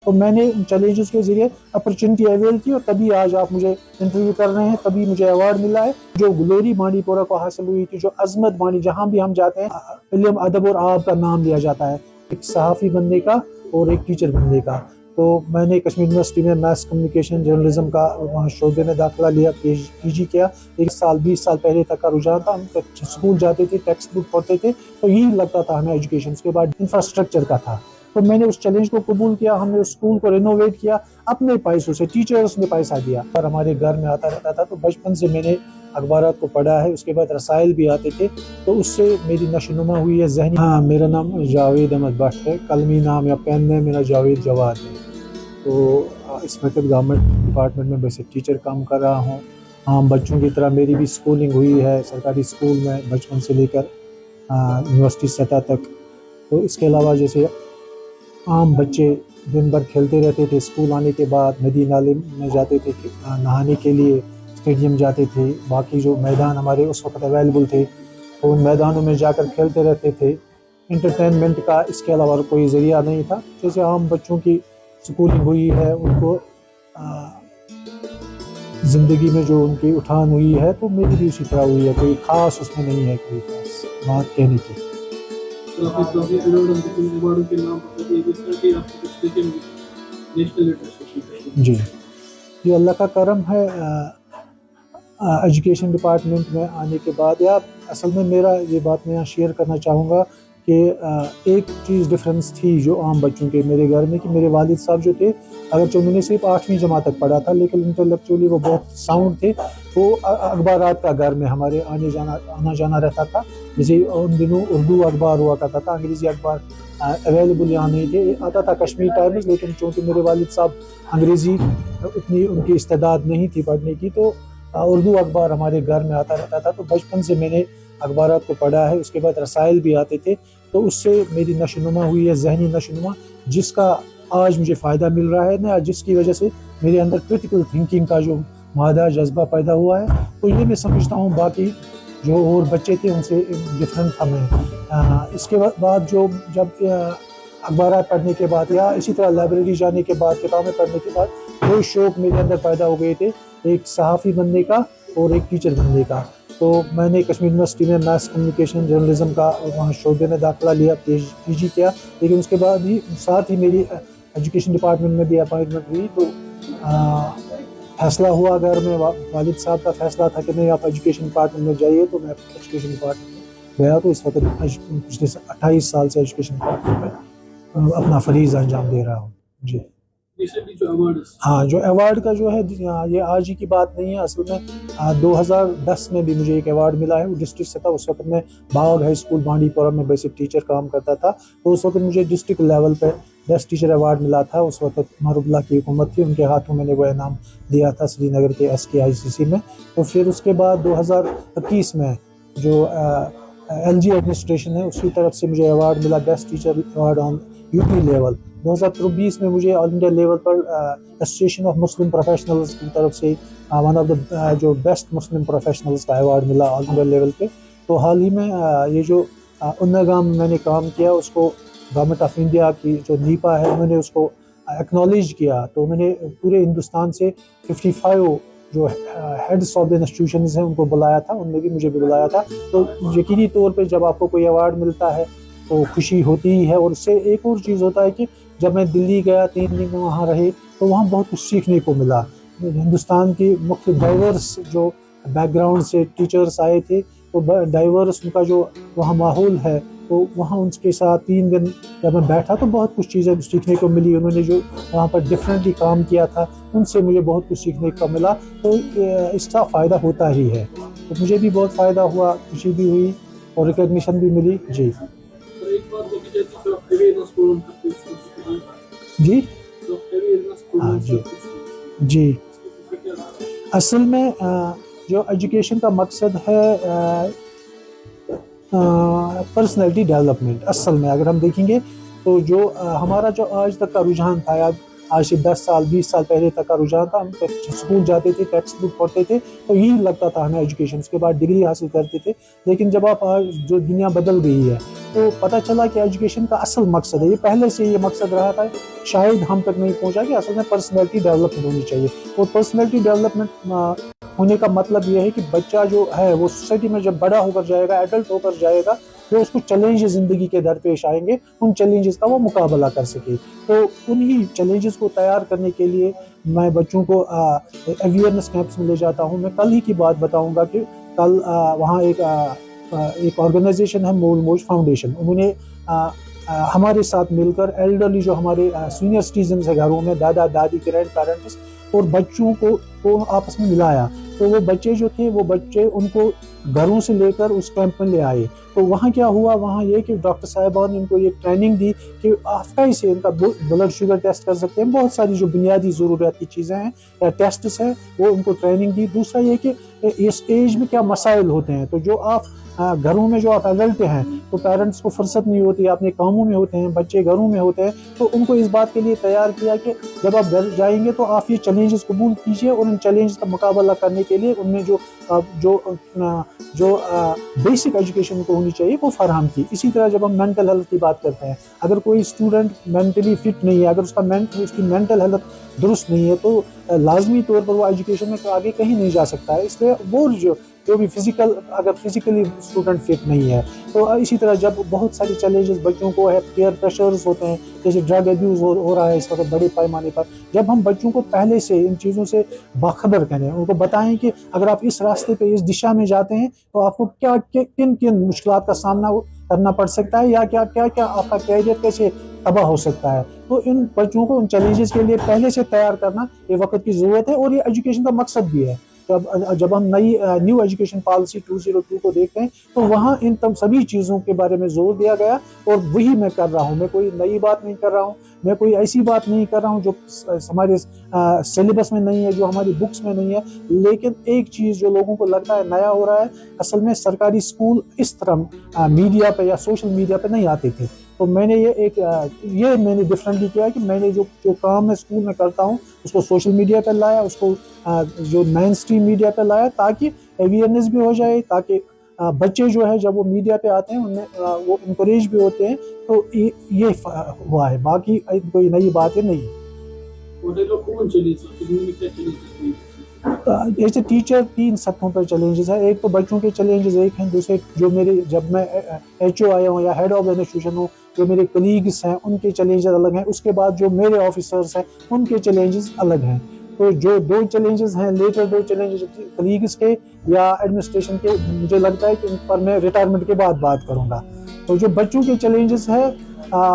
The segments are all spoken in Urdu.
تو میں نے ان چیلنجز کے ذریعے اپرچونٹی اویل کی اور تبھی آج آپ مجھے انٹرویو کر رہے ہیں، تبھی مجھے ایوارڈ ملا ہے۔ جو گلوری بانڈی پورہ کو حاصل ہوئی تھی، جو عظمت بانڈی، جہاں بھی ہم جاتے ہیں علم ادب اور آب کا نام لیا جاتا ہے، ایک صحافی بننے کا اور ایک ٹیچر بننے کا۔ تو میں نے کشمیر یونیورسٹی میں میس کمیونیکیشن جرنلزم کا وہاں شعبے میں داخلہ لیا، پی جی کیا۔ 20 سال پہلے تک کا رجحان تھا، ہم اسکول جاتے تھے، ٹیکسٹ بک پڑھتے تھے تو یہی لگتا تھا ہمیں ایجوکیشن، اس کے بعد انفراسٹرکچر کا تھا۔ تو میں نے اس چیلنج کو قبول کیا، ہم نے اسکول کو رینوویٹ کیا اپنے پیسوں سے، ٹیچرز نے پیسہ دیا اور ہمارے گھر میں آتا رہتا تھا۔ تو بچپن سے میں نے اخبارات کو پڑھا ہے، اس کے بعد رسائل بھی آتے تھے، تو اس سے میری نشو نما ہوئی ہے ذہنی۔ ہاں، میرا نام جاوید احمد بٹ ہے، قلمی نام یا پین نیم میرا جاوید جواد ہے۔ تو اس وقت گورنمنٹ ڈپارٹمنٹ میں بیسک ٹیچر کام کر رہا ہوں۔ عام بچوں کی طرح میری بھی اسکولنگ ہوئی ہے سرکاری اسکول میں، بچپن سے لے کر یونیورسٹی سطح تک۔ تو اس کے علاوہ جیسے عام بچے دن بھر کھیلتے رہتے تھے، اسکول آنے کے بعد ندی نالے میں جاتے تھے نہانے کے لیے، اسٹیڈیم جاتے تھے، باقی جو میدان ہمارے اس وقت اویلیبل تھے تو ان میدانوں میں جا کر کھیلتے رہتے تھے۔ انٹرٹینمنٹ کا اس کے علاوہ کوئی ذریعہ نہیں تھا۔ جیسے عام بچوں کی اسکولنگ ہوئی ہے، ان کو زندگی میں جو ان کی اٹھان ہوئی ہے، تو میری بھی اسی طرح ہوئی ہے، کوئی خاص اس میں نہیں ہے کوئی خاص بات کہنے کی۔ جی، یہ اللہ کا کرم ہے۔ ایجوکیشن ڈپارٹمنٹ میں آنے کے بعد، یا اصل میں میرا یہ بات میں یہاں شیئر کرنا چاہوں گا کہ ایک چیز ڈفرینس تھی جو عام بچوں کے میرے گھر میں، کہ میرے والد صاحب جو تھے، اگرچہ انہوں نے صرف 8ویں جماعت تک پڑھا تھا لیکن انٹلیکچولی وہ بہت ساؤنڈ تھے۔ وہ اخبارات کا گھر میں ہمارے آنا جانا رہتا تھا۔ جیسے ان دنوں اردو اخبار ہوا کرتا تھا، انگریزی اخبار اویلیبل یہاں نہیں تھے، آتا تھا کشمیر ٹائمز، لیکن چونکہ میرے والد صاحب انگریزی اتنی ان کی استعداد نہیں تھی پڑھنے کی، تو اردو اخبار ہمارے گھر میں آتا رہتا تھا۔ تو بچپن سے میں نے اخبارات کو پڑھا ہے، اس کے بعد رسائل بھی آتے تھے، تو اس سے میری نشو نما ہوئی ہے، ذہنی نشو نما، جس کا آج مجھے فائدہ مل رہا ہے نا، جس کی وجہ سے میرے اندر کرٹیکل تھنکنگ کا جو مادہ جذبہ پیدا ہوا ہے۔ تو یہ میں سمجھتا ہوں باقی جو اور بچے تھے ان سے ڈفرینٹ تھا میں۔ اس کے بعد جب اخبارات پڑھنے کے بعد یا اسی طرح لائبریری جانے کے بعد، کتابیں پڑھنے کے بعد، دو شوق میرے اندر پیدا ہو گئے تھے، ایک صحافی بننے کا اور ایک ٹیچر بننے کا۔ تو میں نے کشمیر یونیورسٹی میں میس کمیونیکیشن جرنلزم کا وہاں شعبے میں داخلہ لیا، پی جی کیا، لیکن اس کے بعد ہی ساتھ ہی میری ایجوکیشن ڈپارٹمنٹ میں بھی اپائنٹمنٹ ہوئی۔ تو فیصلہ ہوا گھر میں، والد صاحب کا فیصلہ تھا کہ نہیں آپ ایجوکیشن ڈپارٹمنٹ میں جائیے، تو میں ایجوکیشن ڈپارٹمنٹ میں گیا۔ تو اس وقت پچھلے 28 سال سے ایجوکیشن ڈپارٹمنٹ میں اپنا فریض انجام دے رہا ہوں۔ جی ہاں، جو ایوارڈ کا جو ہے یہ آج ہی کی بات نہیں ہے، اصل میں 2010 میں بھی مجھے ایک ایوارڈ ملا ہے، وہ ڈسٹرکٹ سطح۔ اس وقت میں باغ ہائی اسکول بانڈی پورہ میں بیسک ٹیچر کام کرتا تھا، تو اس وقت مجھے ڈسٹرکٹ لیول پہ بیسٹ ٹیچر ایوارڈ ملا تھا۔ اس وقت معروف اللہ کی حکومت تھی، ان کے ہاتھوں میں نے وہ انعام دیا تھا سری نگر کے SKICC میں۔ تو پھر اس کے بعد 2021 میں جو LG ایڈمنسٹریشن ہے اس کی طرف سے مجھے ایوارڈ ملا، best teacher award on UP level. 2020 میں مجھے آل انڈیا لیول پر ایسوسیشن آف مسلم پروفیشنلز کی طرف سے ون آف دا جو بیسٹ مسلم پروفیشنلز کا ایوارڈ ملا آل انڈیا لیول پہ۔ تو حال ہی میں یہ جو انگام میں نے کام کیا، اس کو گورنمنٹ آف انڈیا کی جو نیپا ہے انہوں نے اس کو ایکنالج کیا، تو میں نے پورے ہندوستان سے 55 جو ہیڈس آف دا انسٹیٹیوشنز ہیں ان کو بلایا تھا، ان میں بھی مجھے بلایا تھا۔ تو یقینی طور پہ جب آپ کو کوئی ایوارڈ ملتا ہے تو خوشی ہوتی ہی ہے، اور اس سے ایک اور چیز ہوتا ہے کہ جب میں دلی گیا 3 دن وہاں رہے تو وہاں بہت کچھ سیکھنے کو ملا۔ ہندوستان کی مختلف ڈائیورس جو بیک گراؤنڈ سے ٹیچرز آئے تھے، تو ڈائیورس ان کا جو وہاں ماحول ہے، تو وہاں ان کے ساتھ 3 دن جب میں بیٹھا تو بہت کچھ چیزیں سیکھنے کو ملی۔ انہوں نے جو وہاں پر ڈفرینٹلی کام کیا تھا ان سے مجھے بہت کچھ سیکھنے کو ملا، تو اس کا فائدہ ہوتا ہی ہے۔ تو مجھے بھی بہت فائدہ ہوا، خوشی بھی ہوئی اور ریکگنیشن بھی ملی۔ جی جی ہاں جی اصل میں جو ایجوکیشن کا مقصد ہے پرسنالٹی ڈیولپمنٹ۔ اصل میں اگر ہم دیکھیں گے تو جو ہمارا جو آج تک کا رجحان تھا، آج سے 10 سال 20 سال پہلے تک کا رجحان تھا. ہم اسکول جاتے تھے, ٹیکسٹ بک پڑھتے تھے تو یہی لگتا تھا ہمیں ایجوکیشن, اس کے بعد ڈگری حاصل کرتے تھے. لیکن جب آپ آج جو دنیا بدل گئی ہے تو پتہ چلا کہ ایجوکیشن کا اصل مقصد ہے, یہ پہلے سے یہ مقصد رہا تھا, شاید ہم تک نہیں پہنچا, کہ اصل میں پرسنالٹی ڈیولپمنٹ ہونی چاہیے. اور پرسنالٹی ڈیولپمنٹ ہونے کا مطلب یہ ہے کہ بچہ جو ہے وہ سوسائٹی میں جب بڑا ہو کر جائے گا, ایڈلٹ ہو کر جائے گا, تو اس کو چیلنجز زندگی کے درپیش آئیں گے, ان چیلنجز کا وہ مقابلہ کر سکے. تو انہی چیلنجز کو تیار کرنے کے لیے میں بچوں کو اویئرنیس کیمپس میں لے جاتا ہوں. میں کل ہی کی بات بتاؤں گا کہ کل وہاں ایک آرگنائزیشن ہے مول موج فاؤنڈیشن, انہوں نے ہمارے ساتھ مل کر ایلڈرلی جو ہمارے سینئر سٹیزنز ہیں گھروں میں, دادا دادی گرینڈ پیرنٹس, اور بچوں کو آپس میں ملایا. تو وہ بچے جو تھے وہ بچے ان کو گھروں سے لے کر اس کیمپ میں لے آئے. تو وہاں کیا ہوا, وہاں یہ کہ ڈاکٹر صاحبان نے ان کو یہ ٹریننگ دی کہ آپ کیسے ان کا بلڈ شوگر ٹیسٹ کر سکتے ہیں, بہت ساری جو بنیادی ضروریات کی چیزیں ہیں یا ٹیسٹس ہیں وہ ان کو ٹریننگ دی. دوسرا یہ کہ اس ایج میں کیا مسائل ہوتے ہیں. تو جو آپ گھروں میں جو آپ ایڈلٹ ہیں تو پیرنٹس کو فرصت نہیں ہوتی, اپنے کاموں میں ہوتے ہیں, بچے گھروں میں ہوتے ہیں, تو ان کو اس بات کے لیے تیار کیا کہ جب آپ گھر جائیں گے تو آپ یہ چیلنجز قبول کیجئے, اور ان چیلنجز کا مقابلہ کرنے کے لیے ان میں جو بیسک ایجوکیشن کو ہونی چاہیے وہ فراہم کی. اسی طرح جب ہم مینٹل ہیلتھ کی بات کرتے ہیں, اگر کوئی اسٹوڈنٹ مینٹلی فٹ نہیں ہے, اگر اس کی مینٹل ہیلتھ درست نہیں ہے, تو لازمی طور پر وہ ایجوکیشن میں آگے کہیں نہیں جا سکتا ہے. اس لیے وہ جو بھی اگر فزیکلی اسٹوڈنٹ فٹ نہیں ہے, تو اسی طرح جب بہت ساری چیلنجز بچوں کو ہے, پیئر پریشرز ہوتے ہیں, جیسے ڈرگ ایبیوز ہو رہا ہے اس وقت بڑے پیمانے پر, جب ہم بچوں کو پہلے سے ان چیزوں سے باخبر کریں, ان کو بتائیں کہ اگر آپ اس راستے پہ اس دشا میں جاتے ہیں تو آپ کو کن مشکلات کا سامنا کرنا پڑ سکتا ہے, یا کیا آپ کا کیریئر کیسے تباہ ہو سکتا ہے. تو ان بچوں کو ان چیلنجز کے لیے پہلے سے تیار کرنا یہ وقت کی ضرورت ہے, اور یہ ایجوکیشن کا مقصد بھی ہے. جب ہم نیو ایجوکیشن پالیسی 202 کو دیکھتے ہیں تو وہاں ان سبھی چیزوں کے بارے میں زور دیا گیا, اور وہی میں کر رہا ہوں. میں کوئی نئی بات نہیں کر رہا ہوں, میں کوئی ایسی بات نہیں کر رہا ہوں جو ہمارے سلیبس میں نہیں ہے, جو ہماری بکس میں نہیں ہے. لیکن ایک چیز جو لوگوں کو لگتا ہے نیا ہو رہا ہے, اصل میں سرکاری اسکول اس طرح میڈیا پہ یا سوشل میڈیا پہ نہیں آتے تھے. تو میں نے یہ میں نے ڈفرینٹلی کیا کہ میں نے جو کام میں اسکول میں کرتا ہوں اس کو سوشل میڈیا پہ لایا, اس کو جو مین اسٹریم میڈیا پہ لایا, تاکہ اویئرنیس بھی ہو جائے, تاکہ بچے جو ہے جب وہ میڈیا پہ آتے ہیں ان میں وہ انکریج بھی ہوتے ہیں. تو یہ ہوا ہے, باقی کوئی نئی باتیں نہیں ہے. ایسے ٹیچر 3 سطحوں پر چیلنجز ہیں. ایک تو بچوں کے چیلنجز ایک ہیں, دوسرے جو جب میں HO آیا ہوں یا ہیڈ آف انسٹیٹیوشن ہوں, جو میرے کلیگس ہیں ان کے چیلنجز الگ ہیں. اس کے بعد جو میرے آفیسرس ہیں ان کے چیلنجز الگ ہیں. تو جو 2 چیلنجز ہیں, لیٹر 2 چیلنجز کلیگس کے یا ایڈمنسٹریشن کے, مجھے لگتا ہے کہ ان پر میں ریٹائرمنٹ کے بعد بات کروں گا. تو جو بچوں کے چیلنجز ہیں,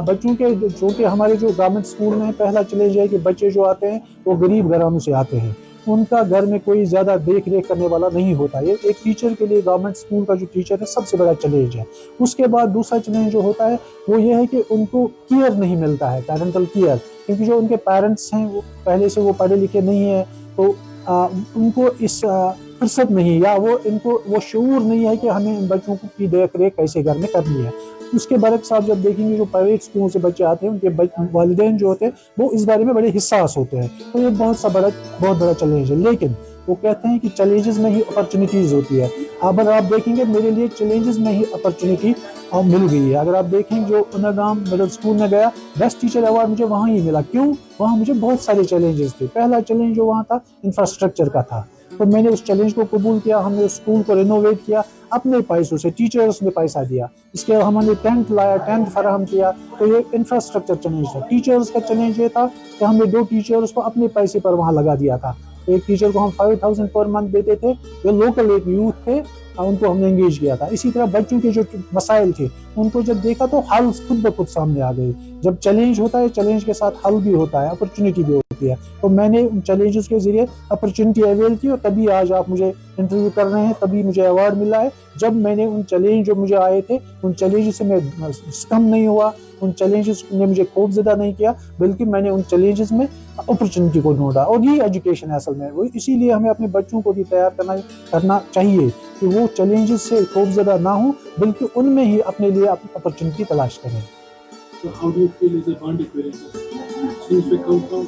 بچوں کے چونکہ ہمارے جو گورنمنٹ اسکول میں پہلا چیلنج ہے کہ بچے جو آتے ہیں وہ غریب گھرانوں سے آتے ہیں, ان کا گھر میں کوئی زیادہ دیکھ ریکھ کرنے والا نہیں ہوتا. یہ ایک ٹیچر کے لیے گورنمنٹ اسکول کا جو ٹیچر ہے سب سے بڑا چیلنج ہے. اس کے بعد دوسرا چیلنج جو ہوتا ہے وہ یہ ہے کہ ان کو کیئر نہیں ملتا ہے, پیرنٹل کیئر, کیونکہ جو ان کے پیرنٹس ہیں وہ پہلے سے وہ پڑھے لکھے نہیں ہیں, تو ان کو اس فرصت نہیں, یا ان کو وہ شعور نہیں ہے کہ ہمیں ان بچوں کی دیکھ ریکھ کیسے گھر میں کرنی ہے. اس کے برعکس آپ جب دیکھیں گے جو پرائیویٹ اسکول سے بچے آتے ہیں ان کے والدین جو ہوتے ہیں وہ اس بارے میں بڑے حساس ہوتے ہیں. تو یہ بہت بڑا چیلنج ہے. لیکن وہ کہتے ہیں کہ چیلنجز میں ہی اپرچونیٹیز ہوتی ہے. اگر آپ دیکھیں گے میرے لیے چیلنجز میں ہی اپرچونیٹی مل گئی ہے. اگر آپ دیکھیں جو اناگام مڈل اسکول میں گیا, بیسٹ ٹیچر ایوارڈ مجھے وہاں ہی ملا. کیوں؟ وہاں مجھے بہت سارے چیلنجز تھے. پہلا چیلنج جو وہاں تھا انفراسٹرکچر کا تھا, تو میں نے اس چیلنج کو قبول کیا. ہم نے اسکول کو رینوویٹ کیا اپنے پیسوں سے, ٹیچرز نے پیسہ دیا. اس کے ہم نے ٹینٹ لایا, ٹینٹ فراہم کیا. تو یہ انفراسٹرکچر چیلنج تھا. ٹیچرز کا چیلنج یہ تھا کہ ہم نے 2 ٹیچرز کو اپنے پیسے پر وہاں لگا دیا تھا. ایک ٹیچر کو ہم 5000 پر منتھ دیتے تھے, جو لوکل ایک یوتھ تھے ان کو ہم نے انگیج کیا تھا. اسی طرح بچوں کے جو مسائل تھے ان کو جب دیکھا تو حل خود بخود سامنے آ گئے. جب چیلنج ہوتا ہے چیلنج کے ساتھ حل بھی ہوتا ہے, اپرچونیٹی بھی ہوتی ہے. تو میں نے ان چیلنجز کے ذریعے اپرچونیٹی اویل کی, اور تبھی آج آپ مجھے انٹرویو کر رہے ہیں, تبھی مجھے ایوارڈ ملا ہے. جب میں نے ان چیلنج جو مجھے آئے تھے ان چیلنج سے میں کم نہیں ہوا, ان چیلنجز نے مجھے خوف زدہ نہیں کیا, بلکہ میں نے ان چیلنجز میں اپرچونیٹی کو ڈھونڈا. اور یہی ایجوکیشن ہے اصل میں. وہ اسی لیے ہمیں اپنے بچوں کو بھی تیار کرنا چاہیے کہ وہ چیلنجز سے خوف زدہ نہ ہوں, بلکہ ان میں ہی اپنے لیے اپرچونیٹی تلاش کریں. So how do you feel as a bond equity? Since we come from